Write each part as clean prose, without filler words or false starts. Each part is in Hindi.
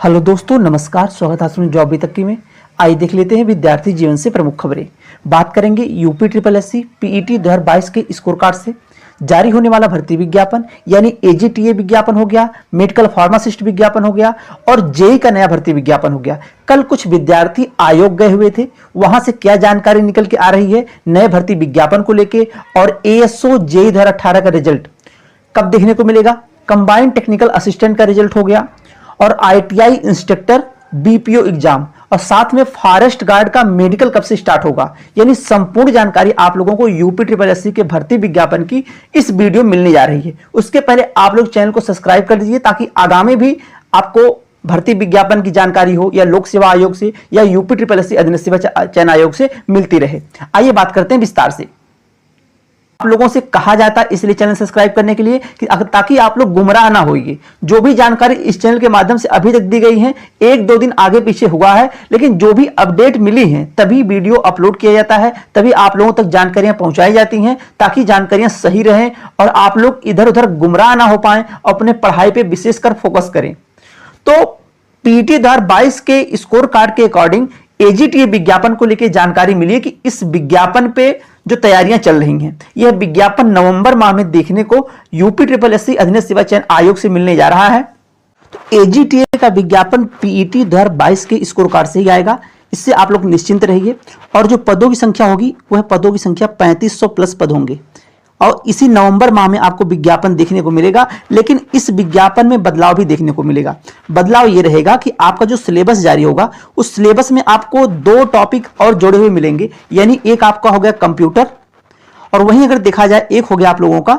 हेलो दोस्तों, नमस्कार। स्वागत है आपका जॉब अभी तक की में। आइए देख लेते हैं विद्यार्थी जीवन से प्रमुख खबरें। बात करेंगे यूपी ट्रिपल एससी पीईटी 2022 के स्कोर कार्ड से जारी होने वाला भर्ती विज्ञापन यानी एजीटीए विज्ञापन हो गया, मेडिकल फार्मासिस्ट विज्ञापन हो गया और जेई का नया भर्ती विज्ञापन हो गया। कल कुछ विद्यार्थी आयोग गए हुए थे, वहां से क्या जानकारी निकल के आ रही है नए भर्ती विज्ञापन को लेकर, और एएसओ जेई 2018 का रिजल्ट कब देखने को मिलेगा। कंबाइंड टेक्निकल असिस्टेंट का रिजल्ट हो गया और आईटीआई इंस्ट्रक्टर बीपीओ एग्जाम और साथ में फॉरेस्ट गार्ड का मेडिकल कब से स्टार्ट होगा, यानी संपूर्ण जानकारी आप लोगों को यूपी ट्रिपल एससी के भर्ती विज्ञापन की इस वीडियो मिलने जा रही है। उसके पहले आप लोग चैनल को सब्सक्राइब कर दीजिए ताकि आगामी भी आपको भर्ती विज्ञापन की जानकारी हो या लोक सेवा आयोग से या यूपी ट्रिपल एससी अधीनस्थ सेवा चयन आयोग से मिलती रहे। आइए बात करते हैं विस्तार से। आप लोगों से कहा जाता है इसलिए चैनल सब्सक्राइब करने के लिए कि ताकि आप लोग गुमराह ना होइए। जो भी जानकारी इस चैनल के माध्यम से अभी तक दी गई है, एक दो दिन आगे पीछे हुआ है, लेकिन जो भी अपडेट मिली है तभी वीडियो अपलोड किया जाता है, तभी आप लोगों तक जानकारियां पहुंचाई जाती हैं ताकि जानकारियां सही रहें और आप लोग इधर उधर गुमराह ना हो पाए, अपने पढ़ाई पे विशेषकर फोकस करें। तो पीईटी 2022 के स्कोर कार्ड के अकॉर्डिंग एजीटीए विज्ञापन को लेकर जानकारी मिली है कि इस विज्ञापन पे जो तैयारियां चल रही हैं, यह विज्ञापन नवंबर माह में देखने को यूपी ट्रिपल एससी अधीनस्थ सेवा चयन आयोग से मिलने जा रहा है। तो एजीटीए का विज्ञापन पीईटी 2022 के स्कोर कार्ड से ही आएगा, इससे आप लोग निश्चिंत रहिए। और जो पदों की संख्या होगी वह पदों की संख्या 3500 प्लस पद होंगे और इसी नवंबर माह में आपको विज्ञापन देखने को मिलेगा। लेकिन इस विज्ञापन में बदलाव भी देखने को मिलेगा। बदलाव यह रहेगा कि आपका जो सिलेबस जारी होगा उस सिलेबस में आपको 2 टॉपिक और जोड़े हुए मिलेंगे, यानी एक आपका हो गया कंप्यूटर और वहीं अगर देखा जाए एक हो गया आप लोगों का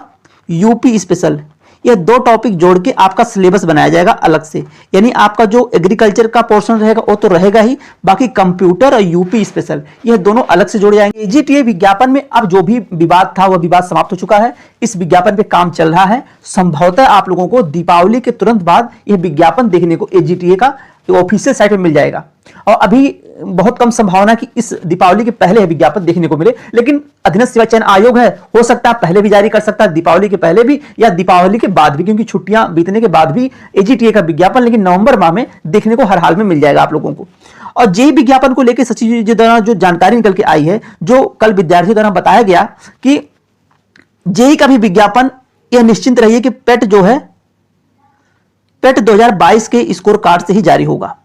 यूपी स्पेशल। ये 2 टॉपिक जोड़ के आपका सिलेबस बनाया जाएगा अलग से, यानी आपका जो एग्रीकल्चर का पोर्शन रहेगा वो तो रहेगा ही, बाकी कंप्यूटर और यूपी स्पेशल ये दोनों अलग से जोड़े जाएंगे। एजीटीए विज्ञापन में अब जो भी विवाद था वह विवाद समाप्त हो चुका है। इस विज्ञापन पे काम चल रहा है। संभवतः आप लोगों को दीपावली के तुरंत बाद यह विज्ञापन देखने को एजीटीए का ऑफिशियल साइट में मिल जाएगा और अभी बहुत कम संभावना कि इस दीपावली के पहले विज्ञापन देखने को मिले, लेकिन अधीनस्थ सेवा चयन आयोग है, हो सकता है पहले भी जारी कर सकता है, दीपावली के पहले भी या दीपावली के बाद भी, क्योंकि छुट्टियां बीतने के बाद भी एजीटीए का विज्ञापन लेकिन नवंबर माह में देखने को हर हाल में मिल जाएगा आप लोगों को। और जेई विज्ञापन को लेकर सचिव जी द्वारा जो जानकारी निकल के आई है, जो कल विद्यार्थियों द्वारा बताया गया कि जेई का भी विज्ञापन यह निश्चिंत रहिए कि पेट जो है पेट 2022 के स्कोर कार्ड से ही जारी होगा।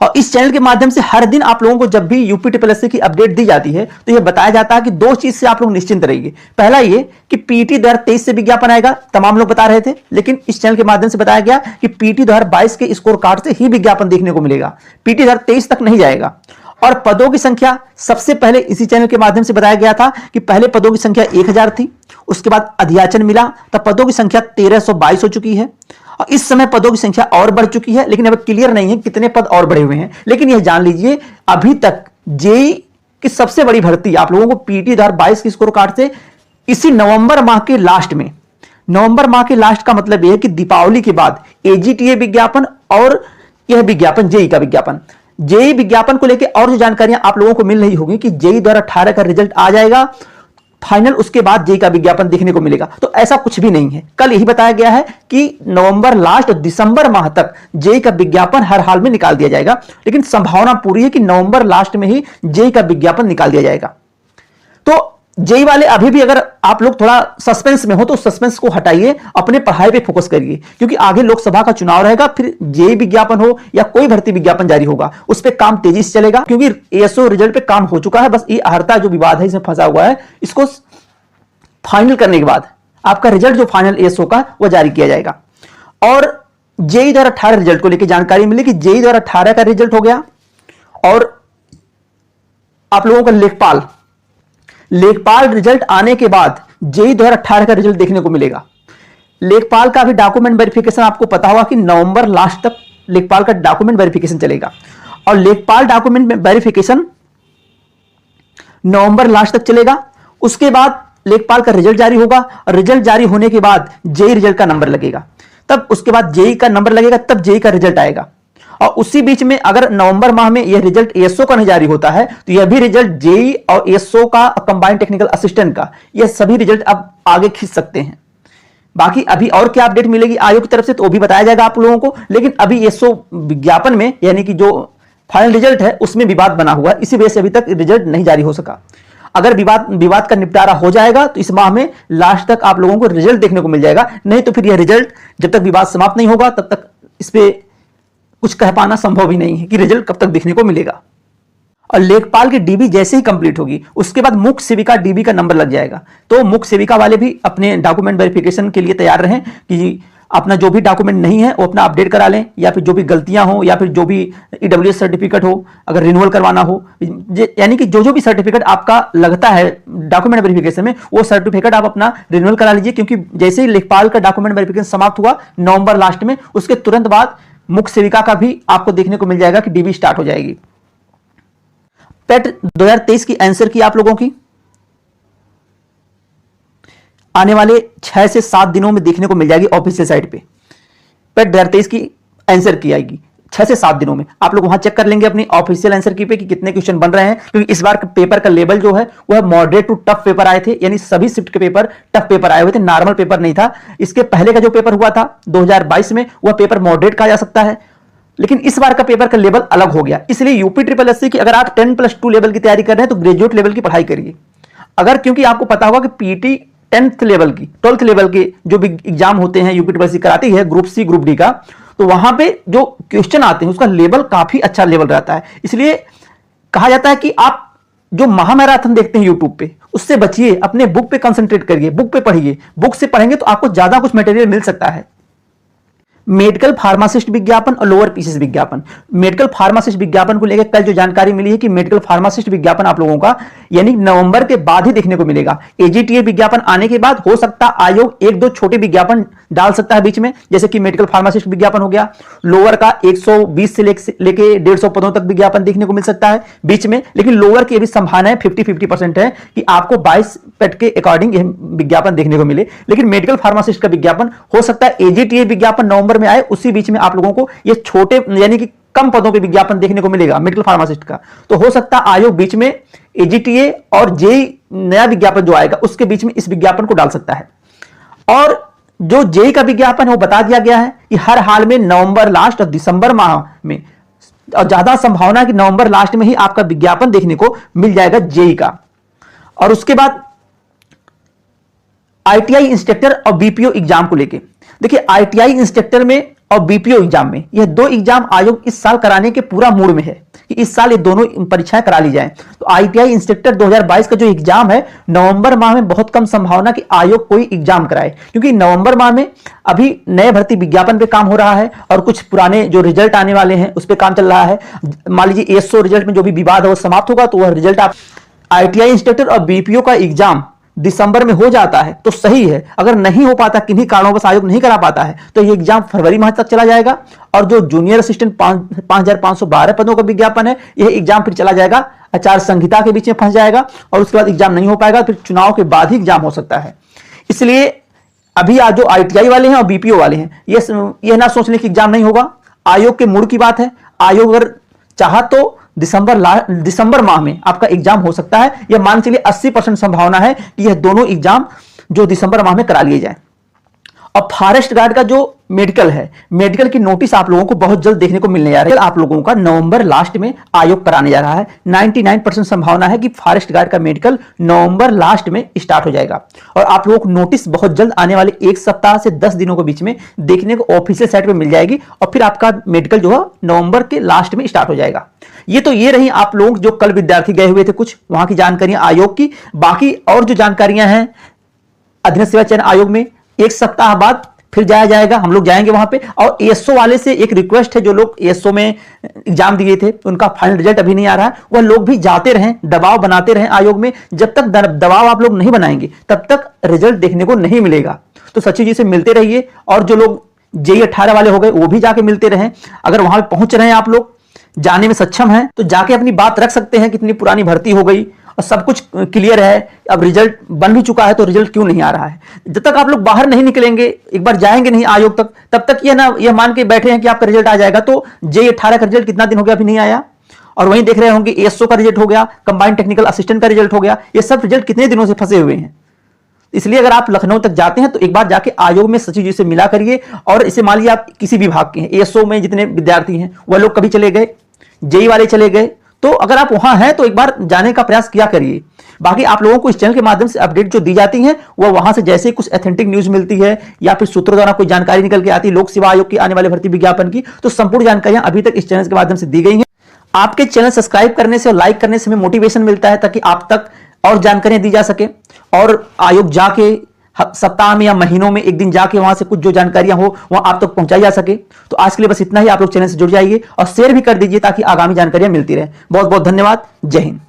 और इस चैनल के माध्यम से हर दिन आप लोगों को जब भी यूपी ट्रिपल एससी की अपडेट दी जाती है तो यह बताया जाता है कि 2 चीज से आप लोग निश्चिंत रहिए। पहला ये कि पीईटी 2023 से विज्ञापन आएगा, तमाम लोग बता रहे थे, लेकिन इस चैनल के माध्यम से बताया गया कि पीईटी 2022 के स्कोर कार्ड से ही विज्ञापन देखने को मिलेगा, पीईटी 2023 तक नहीं जाएगा। और पदों की संख्या सबसे पहले इसी चैनल के माध्यम से बताया गया था कि पहले पदों की संख्या 1000 थी, उसके बाद अध्याचन मिला तब पदों की संख्या 1322 हो चुकी है और इस समय पदों की संख्या और बढ़ चुकी है, लेकिन अब क्लियर नहीं है कितने पद और बढ़े हुए हैं। लेकिन यह जान लीजिए अभी तक जेई की सबसे बड़ी भर्ती आप लोगों को पीईटी 2022 के स्कोर कार्ड से इसी नवंबर माह के लास्ट में, नवंबर माह के लास्ट का मतलब यह है कि दीपावली के बाद एजीटीए विज्ञापन और यह विज्ञापन जेई का विज्ञापन, जेई विज्ञापन को लेकर और जो जानकारियां आप लोगों को मिल रही होगी कि जेई 2018 का रिजल्ट आ जाएगा फाइनल, उसके बाद जेई का विज्ञापन देखने को मिलेगा। तो ऐसा कुछ भी नहीं है। कल यही बताया गया है कि नवंबर लास्ट और दिसंबर माह तक जेई का विज्ञापन हर हाल में निकाल दिया जाएगा, लेकिन संभावना पूरी है कि नवंबर लास्ट में ही जेई का विज्ञापन निकाल दिया जाएगा। तो जेई वाले अभी भी अगर आप लोग थोड़ा सस्पेंस में हो तो सस्पेंस को हटाइए, अपने पढ़ाई पे फोकस करिए, क्योंकि आगे लोकसभा का चुनाव रहेगा, फिर जेई विज्ञापन हो या कोई भर्ती विज्ञापन जारी होगा उस पर काम तेजी से चलेगा, क्योंकि एएसओ रिजल्ट पे काम हो चुका है। बस ये अहर्ता जो विवाद है इसमें फंसा हुआ है, इसको फाइनल करने के बाद आपका रिजल्ट जो फाइनल एएसओ का वो जारी किया जाएगा। और जेई 2018 रिजल्ट को लेकर जानकारी मिली कि जेई 2018 का रिजल्ट हो गया और आप लोगों का लेखपाल रिजल्ट आने के बाद जेई 2018 का रिजल्ट देखने को मिलेगा। लेखपाल का भी डॉक्यूमेंट वेरिफिकेशन आपको पता होगा कि नवंबर लास्ट तक लेखपाल का डॉक्यूमेंट वेरिफिकेशन चलेगा और लेखपाल डॉक्यूमेंट वेरिफिकेशन नवंबर लास्ट तक चलेगा। उसके बाद लेखपाल का रिजल्ट जारी होगा और रिजल्ट जारी होने के बाद जेई रिजल्ट का नंबर लगेगा, तब उसके बाद जेई का नंबर लगेगा, तब जेई का रिजल्ट आएगा। और उसी बीच में अगर नवंबर माह में यह रिजल्ट एएसओ का नहीं जारी होता है तो यह भी रिजल्ट जेई और एएसओ का कंबाइंड टेक्निकल असिस्टेंट का, यह सभी रिजल्ट अब आगे खींच सकते हैं। बाकी अभी और क्या अपडेट मिलेगी आयोग की तरफ से तो वो भी बताया जाएगा आप लोगों को। लेकिन अभी एसओ विज्ञापन में यानी कि जो फाइनल रिजल्ट है उसमें विवाद बना हुआ है, इसी वजह से अभी तक रिजल्ट नहीं जारी हो सका। अगर विवाद का निपटारा हो जाएगा तो इस माह में लास्ट तक आप लोगों को रिजल्ट देखने को मिल जाएगा, नहीं तो फिर यह रिजल्ट जब तक विवाद समाप्त नहीं होगा तब तक इस पे कुछ कह पाना संभव ही नहीं है कि रिजल्ट कब तक देखने को मिलेगा। और लेखपाल की डीबी जैसे ही कंप्लीट होगी उसके बाद मुख्य सेविका डीबी का नंबर लग जाएगा, तो मुख्य सेविका वाले भी अपने डॉक्यूमेंट वेरिफिकेशन के लिए तैयार रहें कि अपना जो भी डॉक्यूमेंट नहीं है वो अपना अपडेट करा लें, या फिर जो भी गलतियां हो या फिर जो भी ईडब्ल्यूएस सर्टिफिकेट हो अगर रिन्यूअल करवाना हो, यानी कि जो भी सर्टिफिकेट आपका लगता है डॉक्यूमेंट वेरिफिकेशन में वो सर्टिफिकेट आप अपना रिन्यूअल करा लीजिए। क्योंकि जैसे ही लेखपाल का डॉक्यूमेंट वेरिफिकेशन समाप्त हुआ नवंबर लास्ट में, उसके तुरंत बाद मुख्य सेविका का भी आपको देखने को मिल जाएगा कि डीबी स्टार्ट हो जाएगी। पेट 2023 की आंसर की आप लोगों की आने वाले 6 से 7 दिनों में देखने को मिल जाएगी ऑफिशियल साइट पे। पेट 2023 की आंसर की आएगी 6 से 7 दिनों में, आप लोग वहां चेक कर लेंगे अपनी ऑफिशियल आंसर की पे कि कितने क्वेश्चन बन रहे हैं। क्योंकि इस बार पेपर का लेवल जो है वह मॉडरेट टू टफ पेपर आए थे, यानी सभी शिफ्ट के पेपर टफ पेपर आए हुए थे, नॉर्मल पेपर नहीं था। इसके पहले का जो पेपर हुआ था 2022 में वह पेपर मॉडरेट कहा जा सकता है, लेकिन इस बार का पेपर का लेवल अलग हो गया। इसलिए यूपी ट्रिपल एससी की अगर आप 10+2 लेवल की तैयारी कर रहे हैं तो ग्रेजुएट लेवल की पढ़ाई करिए। अगर क्योंकि आपको पता होगा कि पीटी 10th लेवल की 12th लेवल के जो भी एग्जाम होते हैं यूपी ट्रिपल एससी कराती है ग्रुप सी ग्रुप डी का, तो वहां पे जो क्वेश्चन आते हैं उसका लेवल काफी अच्छा लेवल रहता है। इसलिए कहा जाता है कि आप जो महामैराथन देखते हैं यूट्यूब पे उससे बचिए, अपने बुक पे कंसंट्रेट करिए, बुक पे पढ़िए। बुक से पढ़ेंगे तो आपको ज्यादा कुछ मटेरियल मिल सकता है। मेडिकल फार्मासिस्ट विज्ञापन और लोअर पीसीएस विज्ञापन। मेडिकल फार्मासिस्ट विज्ञापन को लेकर कल जो जानकारी मिली है कि मेडिकल फार्मासिस्ट विज्ञापन आप लोगों का यानी नवंबर के बाद ही देखने को मिलेगा। एजीटीए विज्ञापन आने के बाद हो सकता है आयोग 1-2 छोटे विज्ञापन डाल सकता है बीच में, जैसे कि मेडिकल फार्मासिस्ट विज्ञापन हो गया। लोअर का 120 से लेके 150 पदों तक विज्ञापन देखने को मिल सकता है बीच में, लेकिन लोअर की अभी संभावना है 50-50% है कि आपको 22 पेट के अकॉर्डिंग यह विज्ञापन देखने को मिले। लेकिन मेडिकल फार्मासिस्ट का विज्ञापन हो सकता है एजीटीए विज्ञापन नवंबर में आए, उसी बीच में आप लोगों को ये छोटे यानी कि कम पदों पे विज्ञापन देखने को मिलेगा मेडिकल फार्मासिस्ट का। तो हो सकता है आयोग बीच में एजीटीए और जेई नया विज्ञापन जो आएगा उसके बीच में इस विज्ञापन को डाल सकता है। और जो जेई का विज्ञापन है वो बता दिया गया है कि हर हाल में नवंबर लास्ट और दिसंबर माह में, और ज्यादा संभावना है कि नवंबर लास्ट में ही आपका विज्ञापन देखने को मिल जाएगा जेई का। और उसके बाद आईटीआई इंस्ट्रक्टर और बीपीओ एग्जाम को लेके देखिए, आईटीआई इंस्ट्रक्टर में और बीपीओ एग्जाम में यह 2 एग्जाम आयोग इस साल कराने के पूरा मूड में है कि इस साल ये दोनों परीक्षाएं करा ली जाएं। तो आईटीआई इंस्ट्रक्टर 2022 का जो एग्जाम है नवंबर माह में बहुत कम संभावना कि आयोग कोई एग्जाम कराए, क्योंकि नवंबर माह में अभी नए भर्ती विज्ञापन पे काम हो रहा है और कुछ पुराने जो रिजल्ट आने वाले हैं उस पर काम चल रहा है। मान लीजिए एसओ रिजल्ट में जो भी विवाद है वो समाप्त होगा तो वह रिजल्ट आप आईटीआई इंस्ट्रक्टर और बीपीओ का एग्जाम दिसंबर में हो जाता है तो सही है। अगर नहीं हो पाता, किन्हीं कारणों बस आयोग नहीं करा पाता है, तो ये एग्जाम फरवरी माह तक चला जाएगा। और जो जूनियर असिस्टेंट 5512 पदों का विज्ञापन है यह एग्जाम फिर चला जाएगा, आचार संहिता के बीच में फंस जाएगा और उसके बाद एग्जाम नहीं हो पाएगा, फिर चुनाव के बाद ही एग्जाम हो सकता है। इसलिए अभी आज जो आईटीआई वाले हैं और बीपीओ वाले हैं ये ना सोच लें कि एग्जाम नहीं होगा। आयोग के मूड की बात है, आयोग अगर चाहा तो दिसंबर माह में आपका एग्जाम हो सकता है। यह मान चलिए 80% संभावना है कि यह दोनों एग्जाम जो दिसंबर माह में करा लिए जाए। और फॉरेस्ट गार्ड का जो मेडिकल है, मेडिकल की नोटिस आप लोगों को बहुत जल्द देखने को मिलने जा रही है। आप लोगों का नवंबर लास्ट में आयोग कराने जा रहा है। 99% संभावना है कि फॉरेस्ट गार्ड का मेडिकल नवंबर लास्ट में स्टार्ट हो जाएगा और आप लोगों को नोटिस बहुत जल्द आने वाले 1 सप्ताह से 10 दिनों के बीच में देखने को ऑफिशियल साइट पर मिल जाएगी और फिर आपका मेडिकल जो है नवंबर के लास्ट में स्टार्ट हो जाएगा। ये रही आप लोग जो कल विद्यार्थी गए हुए थे कुछ वहां की जानकारियां आयोग की। बाकी और जो जानकारियां हैं अधीनस्थ सेवा चयन आयोग में 1 सप्ताह बाद फिर जाया जाएगा, हम लोग जाएंगे वहां पे। और एएसओ वाले से एक रिक्वेस्ट है, जो लोग एएसओ में एग्जाम दिए थे उनका फाइनल रिजल्ट अभी नहीं आ रहा है, वह लोग भी जाते रहें, दबाव बनाते रहें आयोग में। जब तक दबाव आप लोग नहीं बनाएंगे तब तक रिजल्ट देखने को नहीं मिलेगा। तो सचिव जी से मिलते रहिए और जो लोग जेई 18 वाले हो गए वो भी जाके मिलते रहें। अगर वहां पे पहुंच रहे हैं आप लोग, जाने में सक्षम हैं, तो जाके अपनी बात रख सकते हैं। कितनी पुरानी भर्ती हो गई और सब कुछ क्लियर है, अब रिजल्ट बन भी चुका है तो रिजल्ट क्यों नहीं आ रहा है। जब तक आप लोग बाहर नहीं निकलेंगे, एक बार जाएंगे नहीं आयोग तक, तब तक यह मान के बैठे हैं कि आपका रिजल्ट आ जाएगा। तो जेई 18 का रिजल्ट कितना दिन हो गया अभी नहीं आया, और वहीं देख रहे होंगे एएसओ का रिजल्ट हो गया, कंबाइंड टेक्निकल असिस्टेंट का रिजल्ट हो गया। ये सब रिजल्ट कितने दिनों से फंसे हुए हैं। इसलिए अगर आप लखनऊ तक जाते हैं तो एक बार जाके आयोग में सचिव जी से मिला करिए। और इसे मान लीजिए आप किसी विभाग के हैं, एएसओ में जितने विद्यार्थी हैं वह लोग कभी चले गए, जेई वाले चले गए, तो अगर आप वहां हैं तो एक बार जाने का प्रयास किया करिए। बाकी आप लोगों को इस चैनल के माध्यम से अपडेट जो दी जाती हैं वो वहां से जैसे ही कुछ ऑथेंटिक न्यूज मिलती है या फिर सूत्रों द्वारा कोई जानकारी निकल के आती है लोक सेवा आयोग की आने वाले भर्ती विज्ञापन की, तो संपूर्ण जानकारियां अभी तक इस चैनल के माध्यम से दी गई हैं। आपके चैनल सब्सक्राइब करने से और लाइक करने से हमें मोटिवेशन मिलता है ताकि आप तक और जानकारियां दी जा सके और आयोग जाके सप्ताह में या महीनों में एक दिन जाके वहां से कुछ जो जानकारियां हो वहां आप तक पहुंचाई जा सके। तो आज के लिए बस इतना ही। आप लोग चैनल से जुड़ जाइए और शेयर भी कर दीजिए ताकि आगामी जानकारियां मिलती रहे। बहुत बहुत धन्यवाद। जय हिंद।